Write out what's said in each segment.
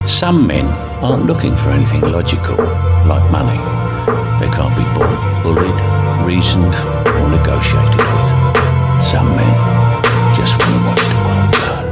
Some men aren't looking for anything logical, like money. They can't be bought, bullied, reasoned, or negotiated with. Some men just want to watch the world burn.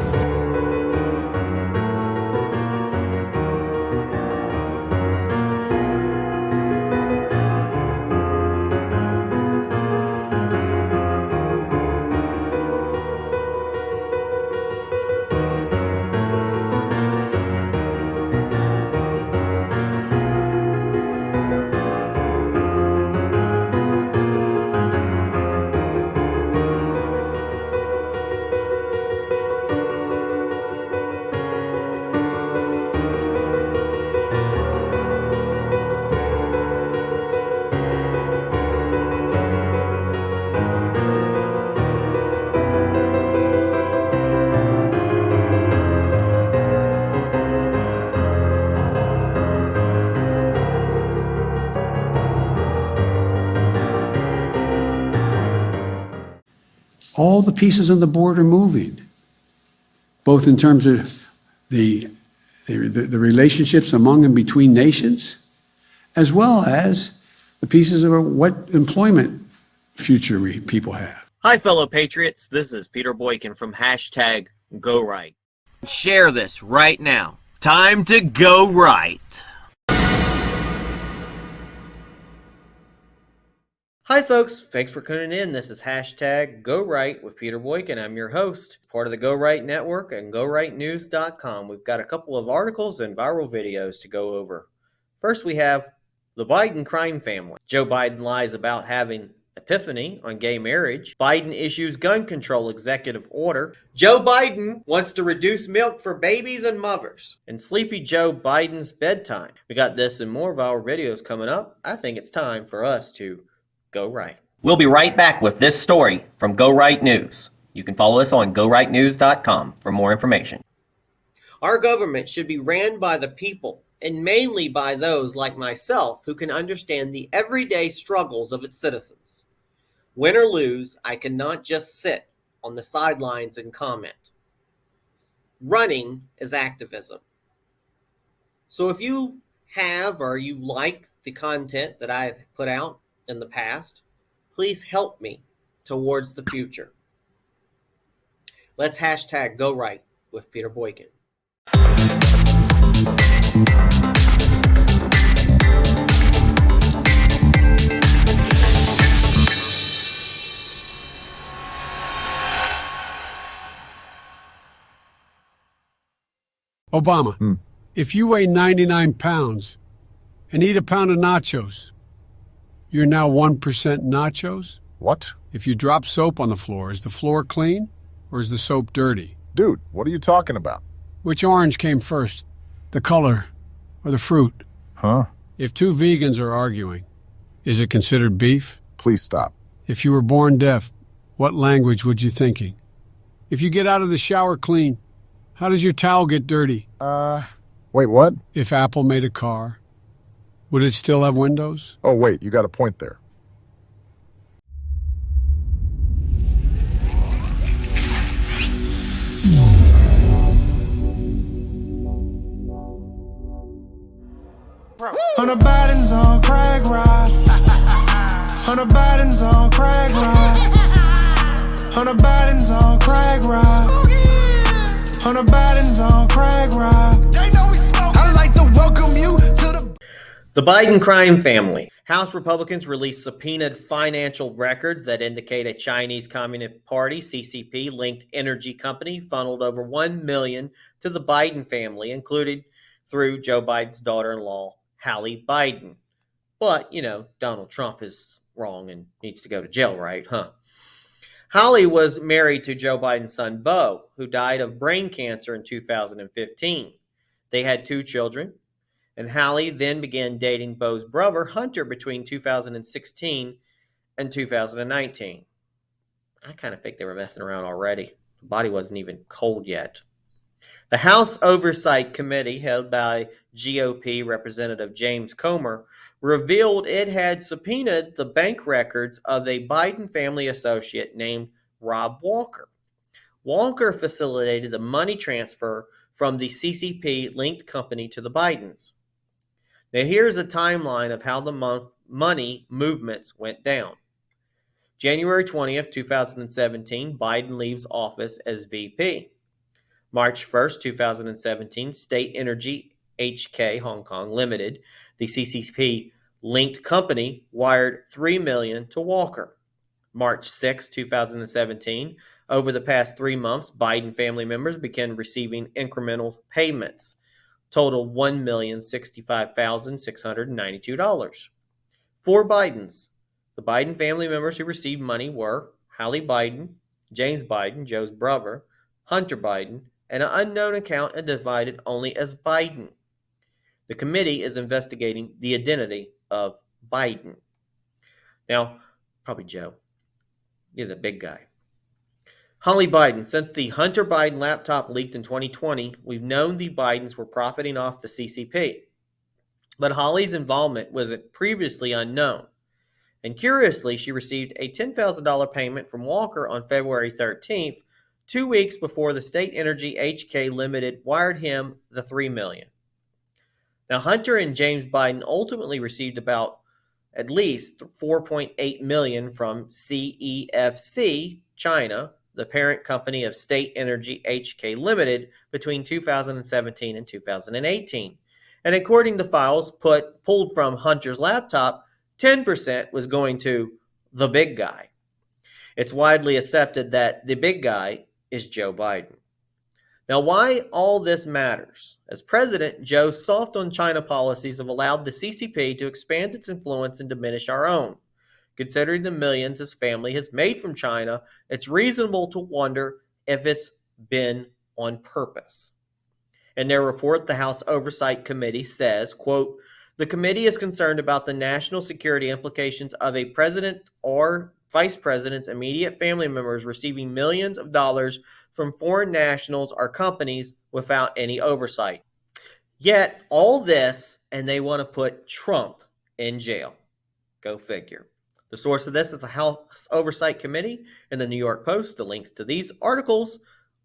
All the pieces on the board are moving, both in terms of the relationships among and between nations, as well as the pieces of what employment future people have. Hi, fellow patriots. This is Peter Boykin from #GoRight. Share this right now. Time to go right. Hi folks, thanks for tuning in. This is #GoRight with Peter Boykin. I'm your host, part of the Go Right Network and GoRightNews.com. We've got a couple of articles and viral videos to go over. First, we have the Biden crime family. Joe Biden lies about having epiphany on gay marriage. Biden issues gun control executive order. Joe Biden wants to reduce milk for babies and mothers. And Sleepy Joe Biden's bedtime. We got this and more viral videos coming up. I think it's time for us to go right. We'll be right back with this story from Go Right News. You can follow us on GoRightNews.com for more information. Our government should be ran by the people, and mainly by those like myself who can understand the everyday struggles of its citizens. Win or lose, I cannot just sit on the sidelines and comment. Running is activism. So if you have or you like the content that I've put out in the past, please help me towards the future. Let's #Go Right with Peter Boykin. Obama, if you weigh 99 pounds and eat a pound of nachos, you're now 1% nachos? What? If you drop soap on the floor, is the floor clean or is the soap dirty? Dude, what are you talking about? Which orange came first, the color or the fruit? Huh? If two vegans are arguing, is it considered beef? Please stop. If you were born deaf, what language would you thinking? If you get out of the shower clean, how does your towel get dirty? Wait, what? If Apple made a car, would it still have windows? Oh, wait, you got a point there. Hunter Biden's on crack ride. Hunter Biden's on crack ride. Hunter Biden's on crack ride. Hunter Biden's on crack ride. They know we smoke. I'd like to welcome you to The Biden crime family. House Republicans released subpoenaed financial records that indicate a Chinese Communist Party, CCP-linked energy company funneled over $1 million to the Biden family, included through Joe Biden's daughter-in-law, Hallie Biden. But, Donald Trump is wrong and needs to go to jail, right? Hallie was married to Joe Biden's son, Beau, who died of brain cancer in 2015. They had 2 children, and Hallie then began dating Beau's brother, Hunter, between 2016 and 2019. I kind of think they were messing around already. The body wasn't even cold yet. The House Oversight Committee, held by GOP Representative James Comer, revealed it had subpoenaed the bank records of a Biden family associate named Rob Walker. Walker facilitated the money transfer from the CCP linked company to the Bidens. Now, here's a timeline of how the money movements went down. January 20th, 2017, Biden leaves office as VP. March 1st, 2017, State Energy HK Hong Kong Limited, the CCP linked company, wired $3 million to Walker. March 6, 2017, over the past 3 months, Biden family members began receiving incremental payments, total $1,065,692. 4 Bidens. The Biden family members who received money were Hallie Biden, James Biden, Joe's brother, Hunter Biden, and an unknown account identified only as Biden. The committee is investigating the identity of Biden. Now, probably Joe. You're the big guy. Hallie Biden. Since the Hunter Biden laptop leaked in 2020, we've known the Bidens were profiting off the CCP. But Hallie's involvement was previously unknown. And curiously, she received a $10,000 payment from Walker on February 13th, 2 weeks before the State Energy HK Limited wired him the $3 million. Now, Hunter and James Biden ultimately received at least $4.8 million from CEFC China, the parent company of State Energy HK Limited, between 2017 and 2018. And according to files pulled from Hunter's laptop, 10% was going to the big guy. It's widely accepted that the big guy is Joe Biden. Now, why all this matters? As president, Joe's soft on China policies have allowed the CCP to expand its influence and diminish our own. Considering the millions his family has made from China, it's reasonable to wonder if it's been on purpose. In their report, the House Oversight Committee says, quote, the committee is concerned about the national security implications of a president or vice president's immediate family members receiving millions of dollars from foreign nationals or companies without any oversight. Yet, all this, and they want to put Trump in jail. Go figure. The source of this is the House Oversight Committee and the New York Post. The links to these articles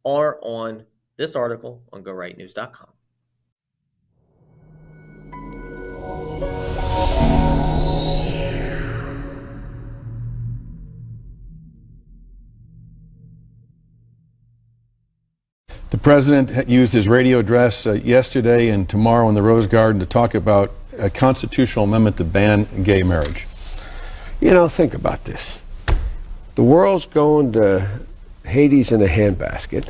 are on this article on GoRightNews.com. The president used his radio address yesterday and tomorrow in the Rose Garden to talk about a constitutional amendment to ban gay marriage. You know, think about this. The world's going to Hades in a handbasket.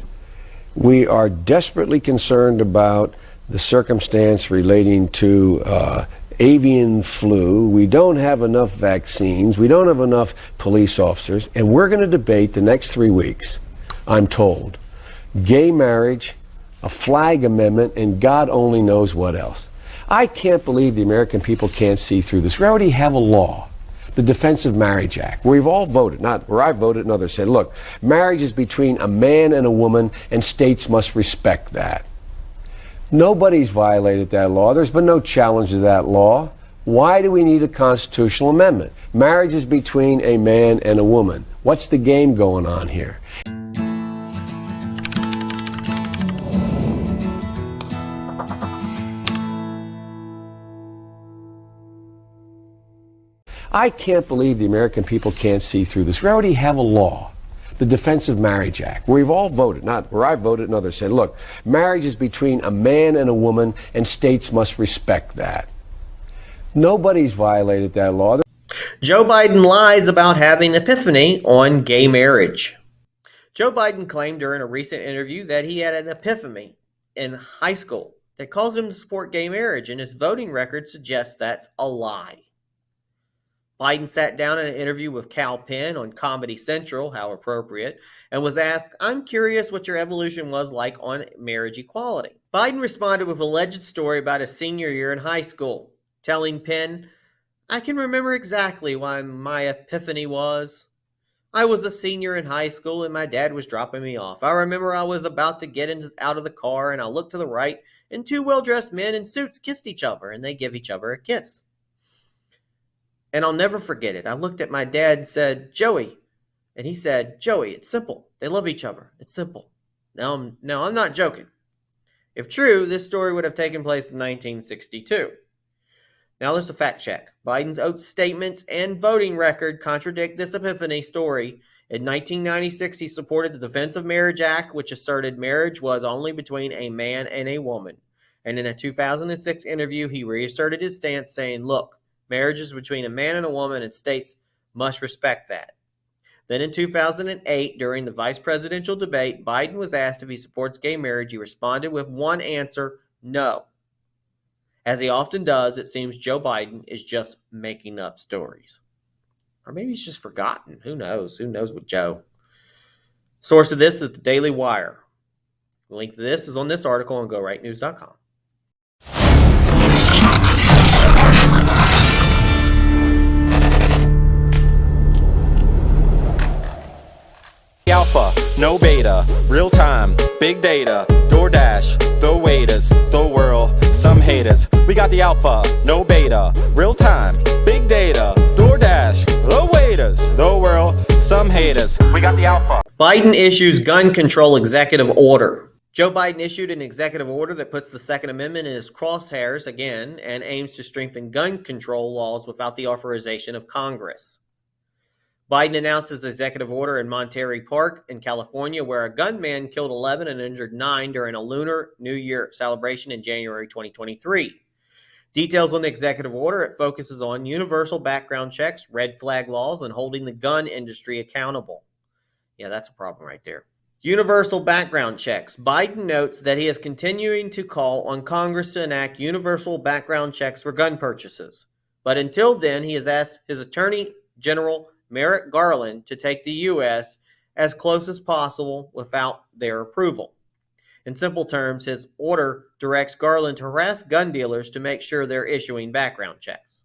We are desperately concerned about the circumstance relating to avian flu. We don't have enough vaccines. We don't have enough police officers. And we're going to debate the next 3 weeks, I'm told, gay marriage, a flag amendment, and God only knows what else. I can't believe the American people can't see through this. We already have a law, the Defense of Marriage Act, where we've all voted, not where I voted and others said, look, marriage is between a man and a woman, and states must respect that. Nobody's violated that law. There's been no challenge to that law. Why do we need a constitutional amendment? Marriage is between a man and a woman. What's the game going on here? I can't believe the American people can't see through this. We already have a law, the Defense of Marriage Act, where we've all voted, not where I voted and others said, look, marriage is between a man and a woman, and states must respect that. Nobody's violated that law. Joe Biden lies about having an epiphany on gay marriage. Joe Biden claimed during a recent interview that he had an epiphany in high school that caused him to support gay marriage, and his voting record suggests that's a lie. Biden sat down in an interview with Cal Penn on Comedy Central, how appropriate, and was asked, I'm curious what your evolution was like on marriage equality. Biden responded with a alleged story about his senior year in high school, telling Penn, I can remember exactly why my epiphany was. I was a senior in high school and my dad was dropping me off. I remember I was about to get out of the car and I looked to the right and 2 well-dressed men in suits kissed each other and they give each other a kiss. And I'll never forget it. I looked at my dad and said, Joey. And he said, Joey, it's simple. They love each other. It's simple. Now I'm not joking. If true, this story would have taken place in 1962. Now there's a fact check. Biden's oath statements and voting record contradict this epiphany story. In 1996, he supported the Defense of Marriage Act, which asserted marriage was only between a man and a woman. And in a 2006 interview, he reasserted his stance, saying, look, marriage is between a man and a woman, and states must respect that. Then in 2008, during the vice presidential debate, Biden was asked if he supports gay marriage. He responded with one answer, no. As he often does, it seems Joe Biden is just making up stories. Or maybe he's just forgotten. Who knows? Who knows with Joe? Source of this is the Daily Wire. The link to this is on this article on GoRightNews.com. Alpha, no beta, real time, big data, DoorDash, the waiters, the world, some haters. We got the alpha, no beta, real time, big data, DoorDash, the waiters, the world, some haters. We got the alpha. Biden issues gun control executive order. Joe Biden issued an executive order that puts the Second Amendment in his crosshairs again and aims to strengthen gun control laws without the authorization of Congress. Biden announced his executive order in Monterey Park in California, where a gunman killed 11 and injured 9 during a Lunar New Year celebration in January 2023. Details on the executive order: it focuses on universal background checks, red flag laws, and holding the gun industry accountable. Yeah, that's a problem right there. Universal background checks. Biden notes that he is continuing to call on Congress to enact universal background checks for gun purchases. But until then, he has asked his Attorney General Merrick Garland to take the U.S. as close as possible without their approval. In simple terms, his order directs Garland to harass gun dealers to make sure they're issuing background checks.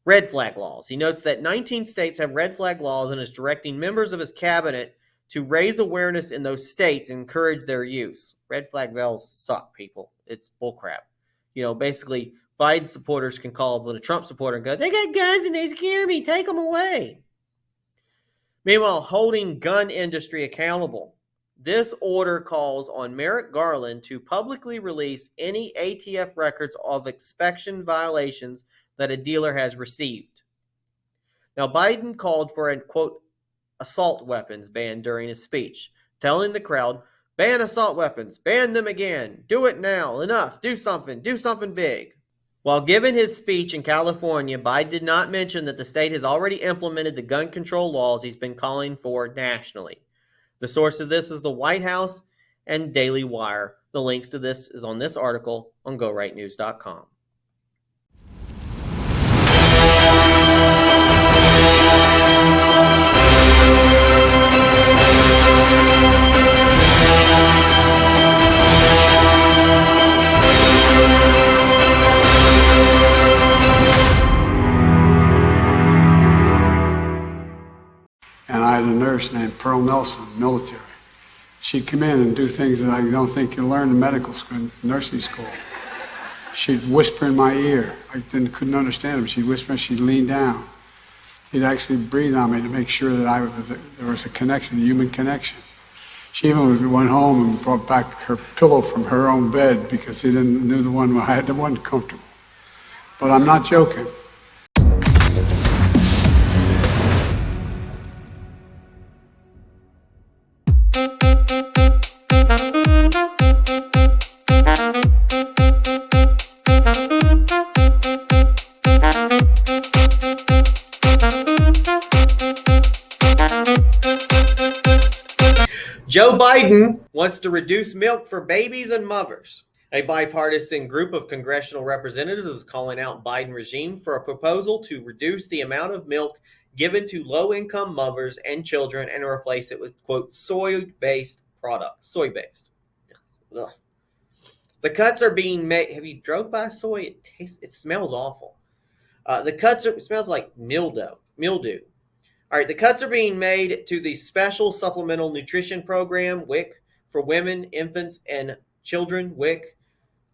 Red flag laws. He notes that 19 states have red flag laws and is directing members of his cabinet to raise awareness in those states and encourage their use. Red flag laws suck, people. It's bullcrap. Basically, Biden supporters can call up with a Trump supporter and go, they got guns and they scare me, take them away. Meanwhile, holding gun industry accountable. This order calls on Merrick Garland to publicly release any ATF records of inspection violations that a dealer has received. Now, Biden called for a, quote, assault weapons ban during his speech, telling the crowd, ban assault weapons, ban them again, do it now, enough, do something big. While giving his speech in California, Biden did not mention that the state has already implemented the gun control laws he's been calling for nationally. The source of this is the White House and Daily Wire. The links to this is on this article on GoRightNews.com. And I had a nurse named Pearl Nelson, military. She'd come in and do things that I don't think you learn in medical school, nursing school. She'd whisper in my ear. I couldn't understand her, but she'd whisper and she'd lean down. She'd actually breathe on me to make sure that there was a connection, a human connection. She even went home and brought back her pillow from her own bed because she knew the one I had the one comfortable. But I'm not joking. Joe Biden wants to reduce milk for babies and mothers. A bipartisan group of congressional representatives is calling out Biden regime for a proposal to reduce the amount of milk given to low-income mothers and children and replace it with, quote, soy-based products. Soy-based. Ugh. The cuts are being made. Have you drove by soy? It smells awful. It smells like mildew. All right, the cuts are being made to the Special Supplemental Nutrition Program, WIC, for women, infants, and children, WIC,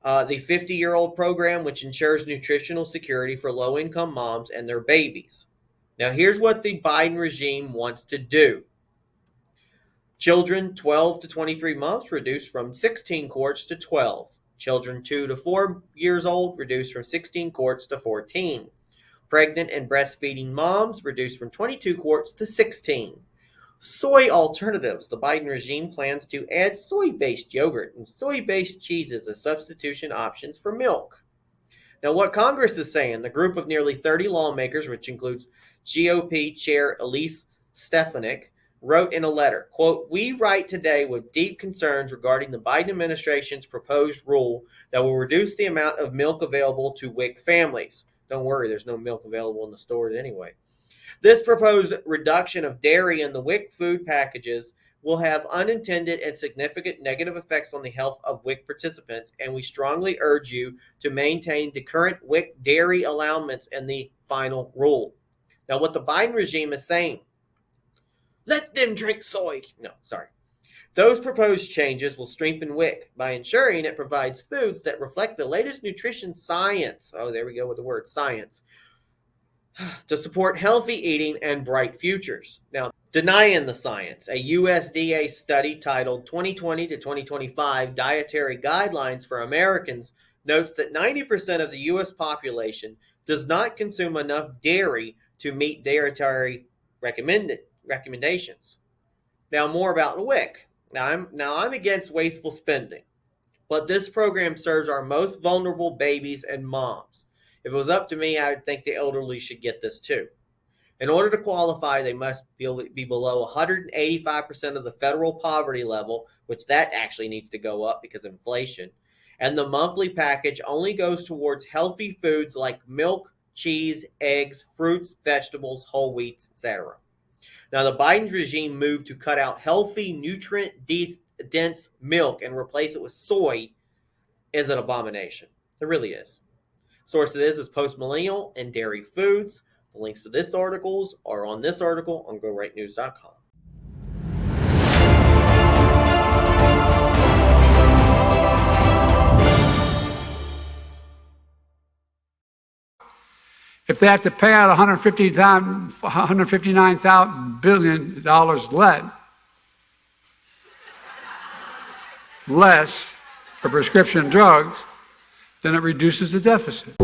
the 50-year-old program, which ensures nutritional security for low-income moms and their babies. Now, here's what the Biden regime wants to do. Children 12 to 23 months reduced from 16 quarts to 12. Children 2 to 4 years old reduced from 16 quarts to 14. Pregnant and breastfeeding moms reduced from 22 quarts to 16. Soy alternatives. The Biden regime plans to add soy-based yogurt and soy-based cheeses as substitution options for milk. Now, what Congress is saying, the group of nearly 30 lawmakers, which includes GOP Chair Elise Stefanik, wrote in a letter, quote, "We write today with deep concerns regarding the Biden administration's proposed rule that will reduce the amount of milk available to WIC families." Don't worry, there's no milk available in the stores anyway. This proposed reduction of dairy in the WIC food packages will have unintended and significant negative effects on the health of WIC participants, and we strongly urge you to maintain the current WIC dairy allowance in the final rule. Now, what the Biden regime is saying, let them drink soy. No, sorry. Those proposed changes will strengthen WIC by ensuring it provides foods that reflect the latest nutrition science. Oh, there we go with the word science. To support healthy eating and bright futures. Now, denying the science, a USDA study titled 2020 to 2025 Dietary Guidelines for Americans notes that 90% of the U.S. population does not consume enough dairy to meet dietary recommendations. Now, more about WIC. Now, I'm against wasteful spending, but this program serves our most vulnerable babies and moms. If it was up to me, I would think the elderly should get this too. In order to qualify, they must be below 185% of the federal poverty level, which that actually needs to go up because of inflation. And the monthly package only goes towards healthy foods like milk, cheese, eggs, fruits, vegetables, whole wheats, etc. Now, the Biden regime moved to cut out healthy, nutrient-dense milk and replace it with soy is an abomination. It really is. Source of this is Postmillennial and Dairy Foods. The links to this articles are on this article on GoRightNews.com. If they have to pay out $159 billion less for prescription drugs, then it reduces the deficit.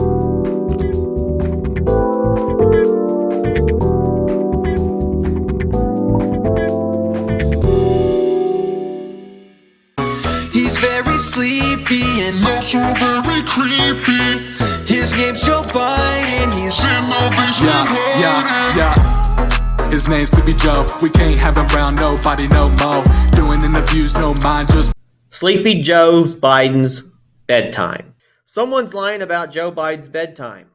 He's very sleepy and also very creepy. His name's Joe Biden. He's in the basement. Yeah. His name's Sleepy Joe. We can't have him around nobody no more. Doing interviews, no mind, just Sleepy Joe Biden's bedtime. Someone's lying about Joe Biden's bedtime.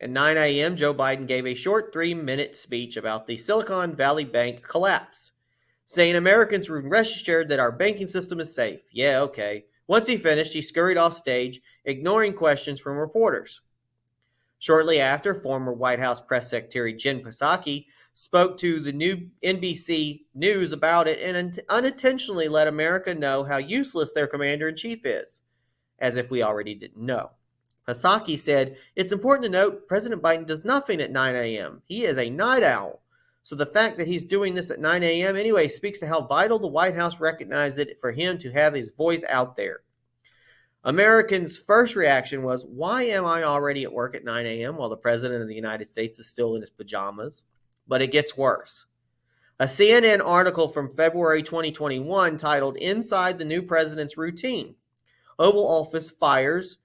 At 9 a.m., Joe Biden gave a short 3-minute speech about the Silicon Valley Bank collapse, saying Americans were rest assured that our banking system is safe. Yeah, okay. Once he finished, he scurried off stage, ignoring questions from reporters. Shortly after, former White House Press Secretary Jen Psaki spoke to the new NBC News about it and unintentionally let America know how useless their commander-in-chief is, as if we already didn't know. Psaki said, "It's important to note President Biden does nothing at 9 a.m. He is a night owl. So the fact that he's doing this at 9 a.m. anyway speaks to how vital the White House recognized it for him to have his voice out there." Americans' first reaction was, why am I already at work at 9 a.m. while the President of the United States is still in his pajamas? But it gets worse. A CNN article from February 2021 titled, "Inside the New President's Routine, Oval Office Fires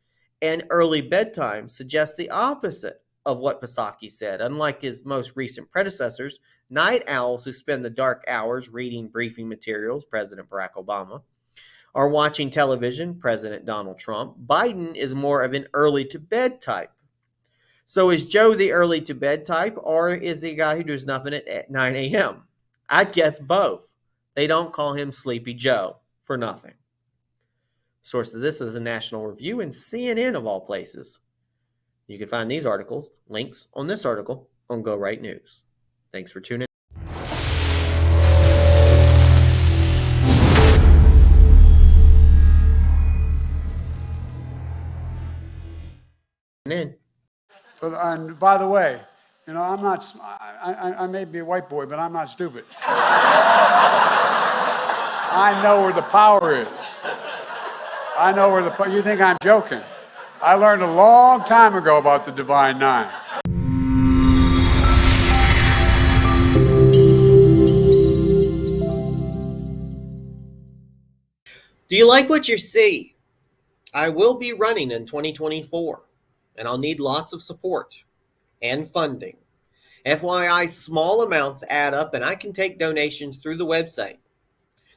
and Early Bedtime" suggests the opposite of what Psaki said. Unlike his most recent predecessors, night owls who spend the dark hours reading briefing materials, President Barack Obama, or watching television, President Donald Trump, Biden is more of an early-to-bed type. So is Joe the early-to-bed type, or is he a guy who does nothing at 9 a.m.? I'd guess both. They don't call him Sleepy Joe for nothing. Source of this is the National Review and CNN of all places. You can find these articles, links on this article on Go Right News. Thanks for tuning in. And by the way, I'm not, I may be a white boy, but I'm not stupid. I know where the power is. I know where the you think I'm joking. I learned a long time ago about the Divine Nine. Do you like what you see? I will be running in 2024, and I'll need lots of support and funding. FYI, small amounts add up, and I can take donations through the website.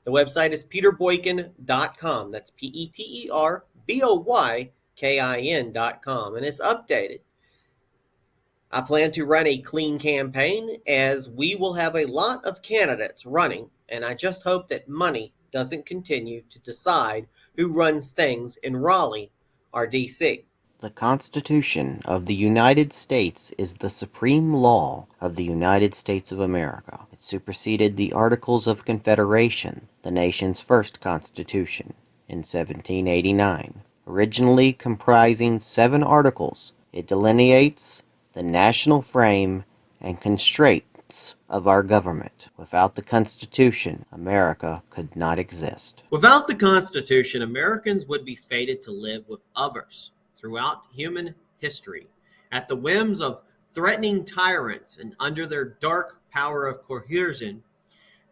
The website is peterboykin.com. That's PeterBoykin.com, and it's updated. I plan to run a clean campaign, as we will have a lot of candidates running, and I just hope that money doesn't continue to decide who runs things in Raleigh or D.C. The Constitution of the United States is the supreme law of the United States of America. It superseded the Articles of Confederation, the nation's first constitution, in 1789. Originally comprising 7 articles, it delineates the national frame and constraints of our government. Without the Constitution, America could not exist. Without the Constitution, Americans would be fated to live with others throughout human history, at the whims of threatening tyrants and under their dark power of coercion.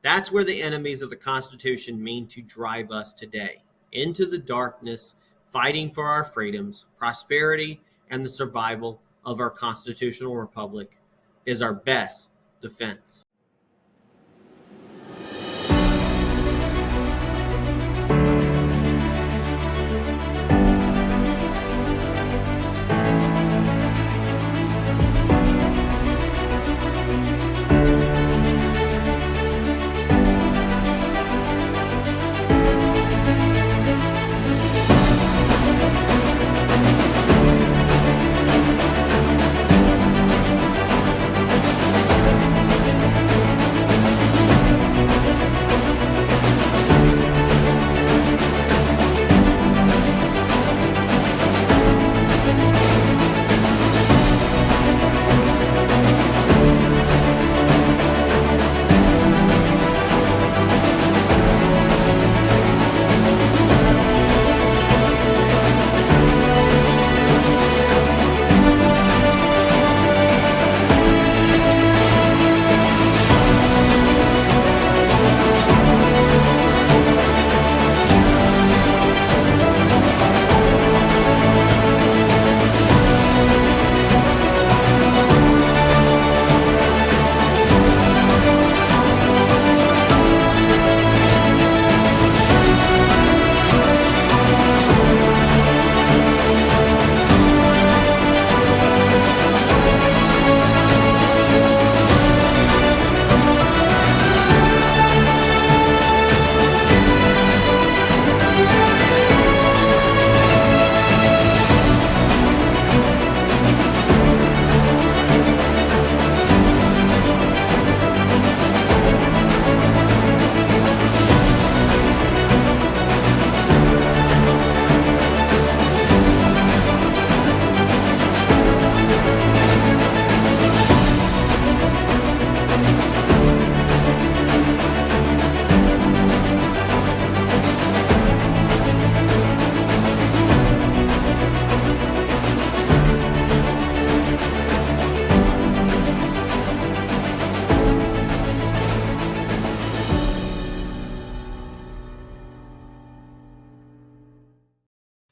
That's where the enemies of the Constitution mean to drive us today, into the darkness, fighting for our freedoms, prosperity, and the survival of our constitutional republic is our best defense.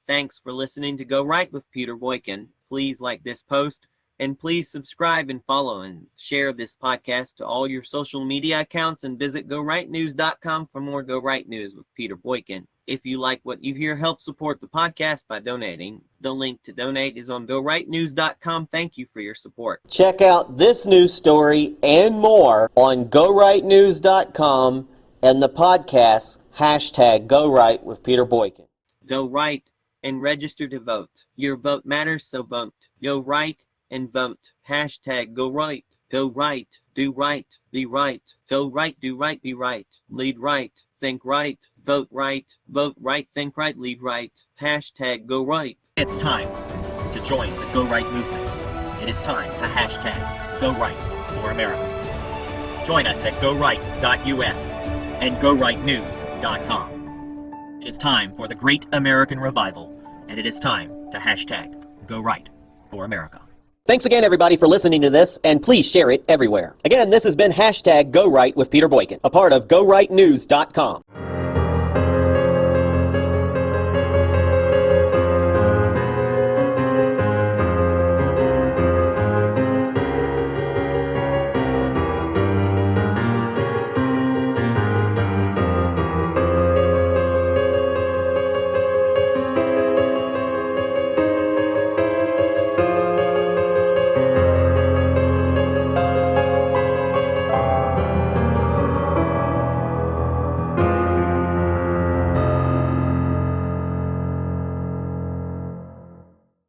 Thanks for listening to Go Right with Peter Boykin. Please like this post, and please subscribe and follow and share this podcast to all your social media accounts, and visit GoRightNews.com for more Go Right News with Peter Boykin. If you like what you hear, help support the podcast by donating. The link to donate is on GoRightNews.com. Thank you for your support. Check out this news story and more on GoRightNews.com and the podcast #GoRight with Peter Boykin. Go right and register to vote. Your vote matters, so vote. Go right and vote. #Go right. Go right. Do right. Be right. Go right. Do right. Be right. Lead right. Think right. Vote right. Vote right. Think right. Lead right. #Go right. It's time to join the Go Right movement. It is time to #Go Right for America. Join us at goright.us. and GoRightNews.com. It is time for the great American revival, and it is time to hashtag Go Right for America. Thanks again, everybody, for listening to this, and please share it everywhere. Again, this has been hashtag Go Right with Peter Boykin, a part of GoRightNews.com.